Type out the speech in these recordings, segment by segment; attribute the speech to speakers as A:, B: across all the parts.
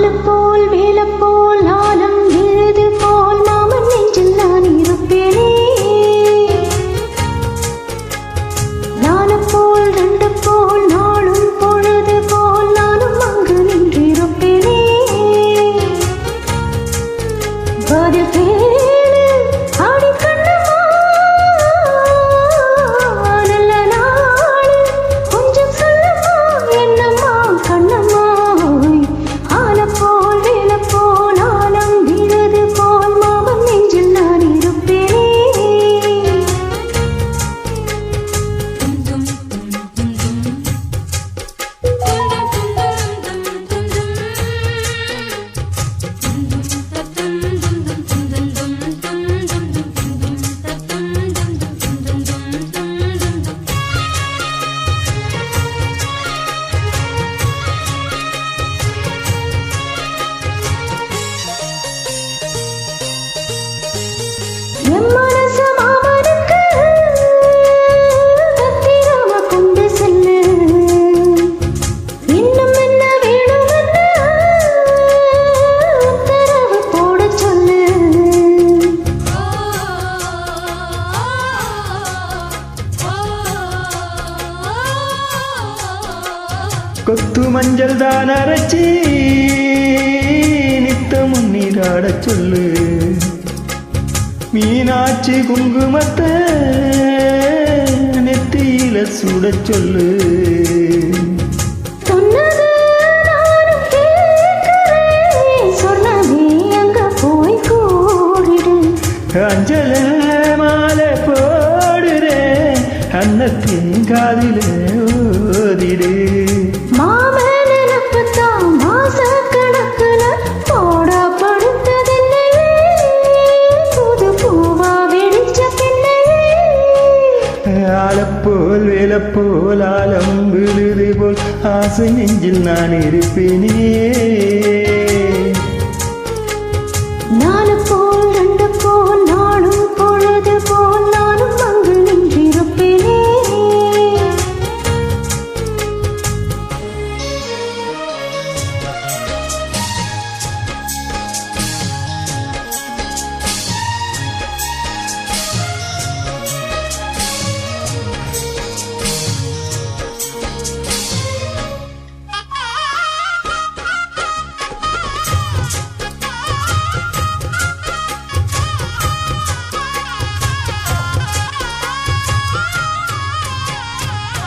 A: ஆலப்போல் வேலப்போல் ஆலம் விழுது போல் மாமன் நெஞ்சில் நான் இருப்பேனே. நாலப்போல் ரெண்டு போல் நாளும் பொழுது போல் நானும் அங்கு நின்றிருப்பேனே. பதில் கேளு ஆடி கண்ணம்மா, நல்ல நாள் கொஞ்சம் சொல்லம்மா என்னம்மா கண்ணம்மா. ஆலப்போல் வேலப்போல் ஆலம் விழுது போல் மாமன் நெஞ்சில் நான் இருப்பேனே. என் மனச மாமனுக்கு பத்திரமா கொண்டு செல்லு. இன்னும் என்ன வேணும்னு உத்தரவு போட சொல்லு.
B: கொத்து மஞ்சள் தான் அரைச்சி நித்தமும் நீராட சொல்லு. மீனாட்சி குங்குமத்தை நெத்தியில சுட சொல்லு.
A: சொன்னது நானும் கேட்கிறேன், சொன்னதே அங்க போய் கூடிடு.
B: அஞ்சல மாலை போடுறேன், அன்னத்தின் காதில ஓதிடு.
A: மாமன் நினப்புத்தான் மாச கணக்குல போடா படுத்ததில்லையே, புது பூவா வெடிச்ச பின்னையே.
B: ஆலப்போல் வேலப்போல் ஆலம் விழுது போல் ஆசை நெஞ்சில் நான் இருப்பேனே.
A: நாலு போல் ரெண்டு போல் நாளும் பொழுது போல் நானும் அங்கு நின்றிருப்பேனே.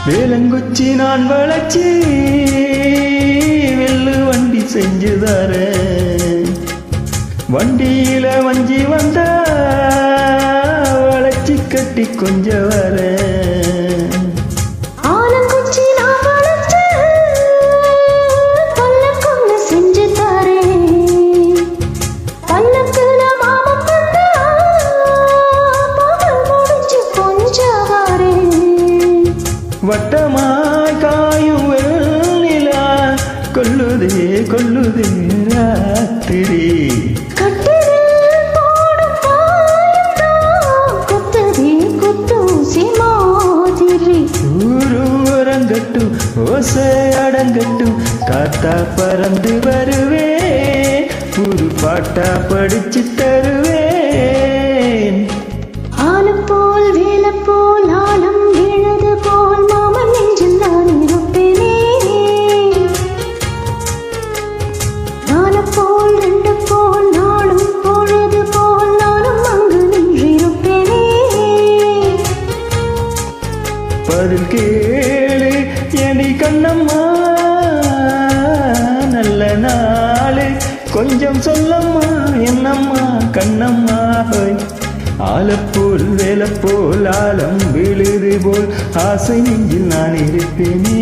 B: வேலங்குச்சி நான் வளைச்சி வெள்ளு வண்டி செஞ்சு தர. வண்டியில வஞ்சி வந்தா வளைச்சி கட்டி கொஞ்ச வர.
A: ஆலங்குச்சி நான் வளைச்சு பல்லக்குன்னு செஞ்சு தரேன். பல்லக்குல மாமன் வந்தா பகல் முடிச்சு கொஞ்சம் வரேன்.
B: வட்டமாய் காயும் வெள்ளிலா கொல்லுதே கொல்லுதே ராத்திரி.
A: கட்டிலில் போடும் பாயம்தான் குத்துதே குத்தூசி மாதிரி.
B: ஊரு உறங்கட்டும் ஓசை அடங்கட்டும், காத்தா பறந்து வருவேன், ஒரு பாட்டா படிச்சு தருவேன்.
A: ஆலப்போல் வேலப்போல் ஆலம் விழுது போல் மாமன் நெஞ்சில் நான் இருப்பேனே. நாலப்போல் ரெண்டு போல் நாளும் பொழுது போல் நானும் அங்கு நின்றிருப்பேனே.
B: பதில் கேளு எடி கண்ணம்மா, நல்ல நாளு கொஞ்சம் சொல்லம்மா என்னம்மா கண்ணம்மா. ஆலப்போல் வேலப்போல் ஆலம் விழுது போல் ஆசை நெஞ்சில் நான் இருப்பேனே.